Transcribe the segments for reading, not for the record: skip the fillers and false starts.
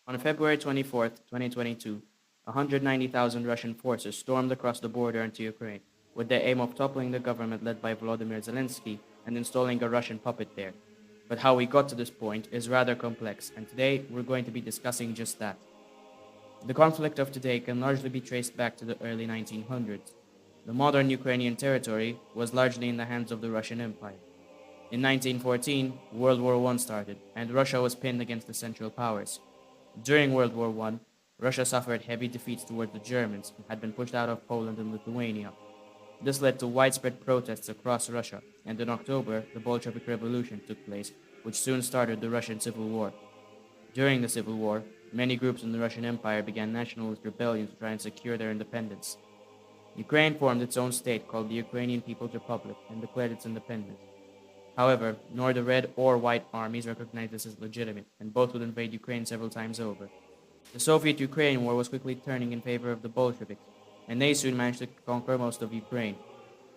On February 24, 2022, 190,000 Russian forces stormed across the border into Ukraine, with the aim of toppling the government led by Volodymyr Zelensky and installing a Russian puppet there. But how we got to this point is rather complex, and today we're going to be discussing just that. The conflict of today can largely be traced back to the early 1900s. The modern Ukrainian territory was largely in the hands of the Russian Empire. In 1914, World War I started, and Russia was pinned against the Central Powers. During World War I, Russia suffered heavy defeats towards the Germans and had been pushed out of Poland and Lithuania. This led to widespread protests across Russia, and in October, the Bolshevik Revolution took place, which soon started the Russian Civil War. During the Civil War, many groups in the Russian Empire began nationalist rebellions to try and secure their independence. Ukraine formed its own state called the Ukrainian People's Republic and declared its independence. However, nor the Red or White armies recognized this as legitimate, and both would invade Ukraine several times over. The Soviet-Ukraine War was quickly turning in favor of the Bolsheviks, and they soon managed to conquer most of Ukraine.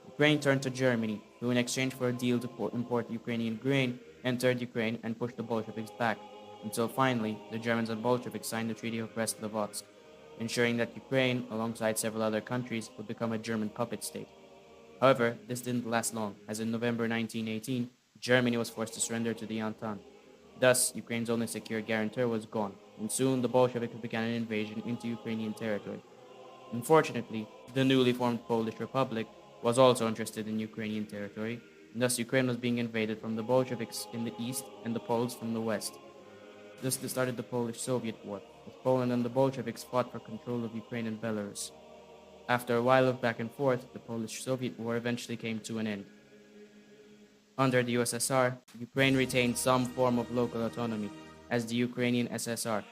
Ukraine turned to Germany, who in exchange for a deal to import Ukrainian grain, entered Ukraine and pushed the Bolsheviks back, until finally the Germans and Bolsheviks signed the Treaty of Brest-Litovsk, ensuring that Ukraine, alongside several other countries, would become a German puppet state. However, this didn't last long, as in November 1918, Germany was forced to surrender to the Entente. Thus, Ukraine's only secure guarantor was gone, and soon the Bolsheviks began an invasion into Ukrainian territory. Unfortunately, the newly formed Polish Republic was also interested in Ukrainian territory, and thus Ukraine was being invaded from the Bolsheviks in the east and the Poles from the west. This started the Polish-Soviet War, as Poland and the Bolsheviks fought for control of Ukraine and Belarus. After a while of back and forth, the Polish-Soviet War eventually came to an end. Under the USSR, Ukraine retained some form of local autonomy as the Ukrainian SSR,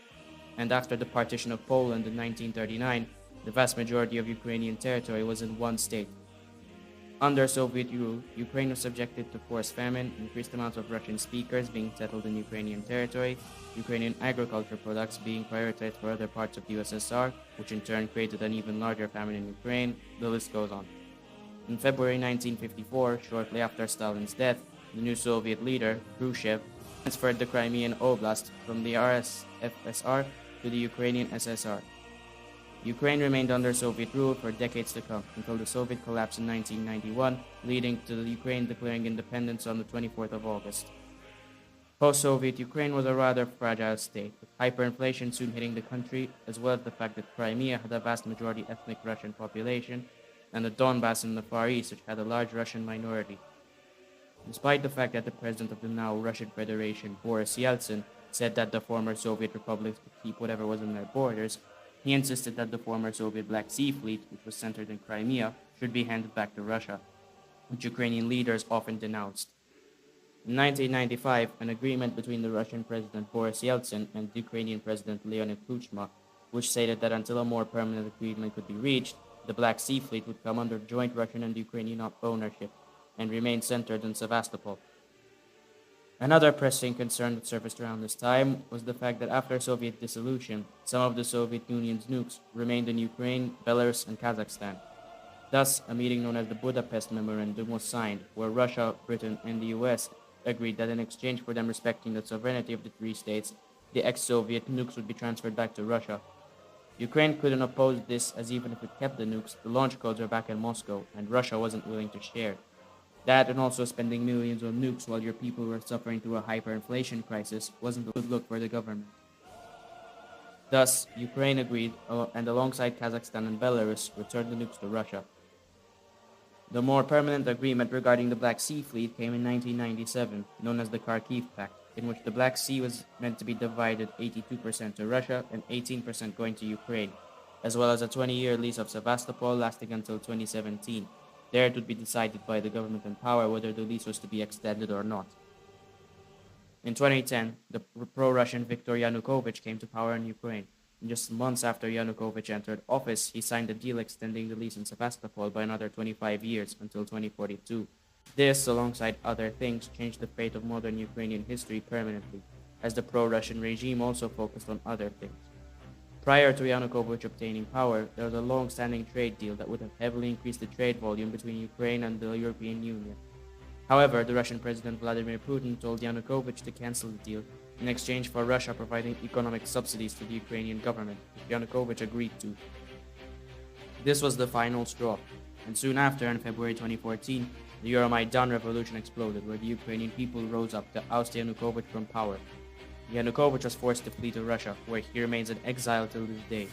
and after the partition of Poland in 1939, the vast majority of Ukrainian territory was in one state. Under Soviet rule, Ukraine was subjected to forced famine, increased amounts of Russian speakers being settled in Ukrainian territory, Ukrainian agriculture products being prioritized for other parts of the USSR, which in turn created an even larger famine in Ukraine. The list goes on. In February 1954, shortly after Stalin's death, the new Soviet leader, Khrushchev, transferred the Crimean Oblast from the RSFSR to the Ukrainian SSR. Ukraine remained under Soviet rule for decades to come, until the Soviet collapse in 1991, leading to the Ukraine declaring independence on the 24th of August. Post-Soviet Ukraine was a rather fragile state, with hyperinflation soon hitting the country, as well as the fact that Crimea had a vast majority ethnic Russian population, and the Donbass in the Far East, which had a large Russian minority. Despite the fact that the president of the now Russian Federation, Boris Yeltsin, said that the former Soviet republics could keep whatever was in their borders, he insisted that the former Soviet Black Sea Fleet, which was centered in Crimea, should be handed back to Russia, which Ukrainian leaders often denounced. In 1995, an agreement between the Russian President Boris Yeltsin and the Ukrainian President Leonid Kuchma, which stated that until a more permanent agreement could be reached, the Black Sea Fleet would come under joint Russian and Ukrainian ownership and remain centered in Sevastopol. Another pressing concern that surfaced around this time was the fact that after Soviet dissolution, some of the Soviet Union's nukes remained in Ukraine, Belarus, and Kazakhstan. Thus, a meeting known as the Budapest Memorandum was signed, where Russia, Britain, and the US agreed that in exchange for them respecting the sovereignty of the three states, the ex-Soviet nukes would be transferred back to Russia. Ukraine couldn't oppose this, as even if it kept the nukes, the launch codes were back in Moscow, and Russia wasn't willing to share. That, and also spending millions on nukes while your people were suffering through a hyperinflation crisis, wasn't a good look for the government. Thus, Ukraine agreed, and alongside Kazakhstan and Belarus, returned the nukes to Russia. The more permanent agreement regarding the Black Sea Fleet came in 1997, known as the Kharkiv Pact, in which the Black Sea was meant to be divided 82% to Russia and 18% going to Ukraine, as well as a 20-year lease of Sevastopol lasting until 2017. There it would be decided by the government in power whether the lease was to be extended or not. In 2010, the pro-Russian Viktor Yanukovych came to power in Ukraine. And just months after Yanukovych entered office, he signed a deal extending the lease in Sevastopol by another 25 years until 2042. This, alongside other things, changed the fate of modern Ukrainian history permanently, as the pro-Russian regime also focused on other things. Prior to Yanukovych obtaining power, there was a long-standing trade deal that would have heavily increased the trade volume between Ukraine and the European Union. However, the Russian President Vladimir Putin told Yanukovych to cancel the deal in exchange for Russia providing economic subsidies to the Ukrainian government, which Yanukovych agreed to. This was the final straw, and soon after, in February 2014, the Euromaidan revolution exploded, where the Ukrainian people rose up to oust Yanukovych from power. Yanukovych was forced to flee to Russia, where he remains in exile till this day.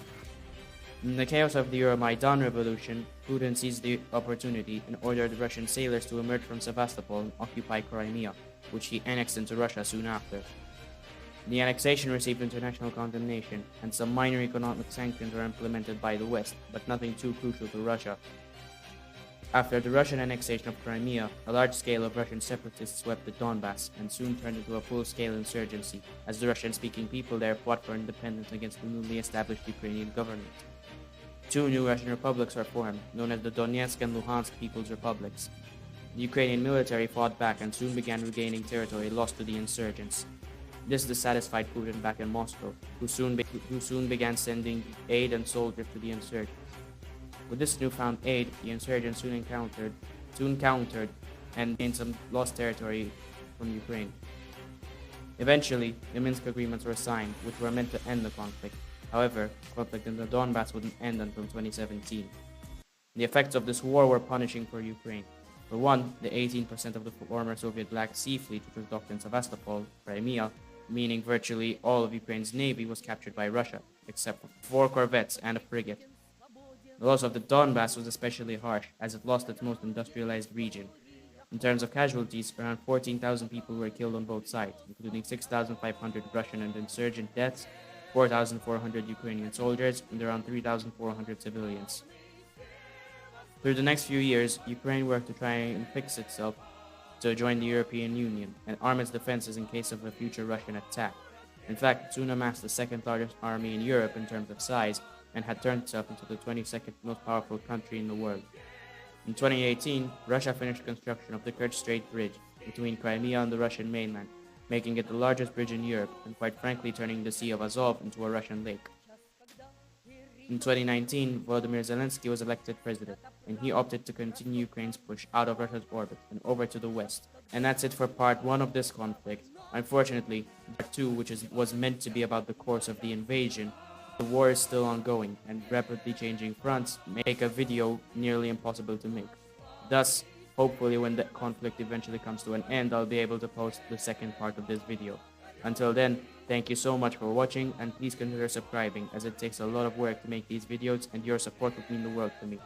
In the chaos of the Euromaidan revolution, Putin seized the opportunity and ordered Russian sailors to emerge from Sevastopol and occupy Crimea, which he annexed into Russia soon after. The annexation received international condemnation, and some minor economic sanctions were implemented by the West, but nothing too crucial to Russia. After the Russian annexation of Crimea, a large scale of Russian separatists swept the Donbass and soon turned into a full-scale insurgency, as the Russian-speaking people there fought for independence against the newly established Ukrainian government. Two new Russian republics were formed, known as the Donetsk and Luhansk People's Republics. The Ukrainian military fought back and soon began regaining territory lost to the insurgents. This dissatisfied Putin back in Moscow, who soon began sending aid and soldiers to the insurgents. With this newfound aid, the insurgents soon countered and gained some lost territory from Ukraine. Eventually, the Minsk agreements were signed, which were meant to end the conflict. However, conflict in the Donbass wouldn't end until 2017. The effects of this war were punishing for Ukraine. For one, the 18% of the former Soviet Black Sea Fleet, which was docked in Sevastopol, Crimea, meaning virtually all of Ukraine's navy, was captured by Russia, except for 4 corvettes and a frigate. The loss of the Donbass was especially harsh, as it lost its most industrialized region. In terms of casualties, around 14,000 people were killed on both sides, including 6,500 Russian and insurgent deaths, 4,400 Ukrainian soldiers, and around 3,400 civilians. Through the next few years, Ukraine worked to try and fix itself to join the European Union and arm its defenses in case of a future Russian attack. In fact, it soon amassed the second largest army in Europe in terms of size and had turned itself into the 22nd most powerful country in the world. In 2018, Russia finished construction of the Kerch Strait Bridge between Crimea and the Russian mainland, making it the largest bridge in Europe and quite frankly turning the Sea of Azov into a Russian lake. In 2019, Volodymyr Zelensky was elected president, and he opted to continue Ukraine's push out of Russia's orbit and over to the West. And that's it for part 1 of this conflict. Unfortunately, part 2, which was meant to be about the course of the invasion, the war is still ongoing, and rapidly changing fronts make a video nearly impossible to make. Thus, hopefully when the conflict eventually comes to an end, I'll be able to post the second part of this video. Until then, thank you so much for watching, and please consider subscribing, as it takes a lot of work to make these videos and your support would mean the world to me.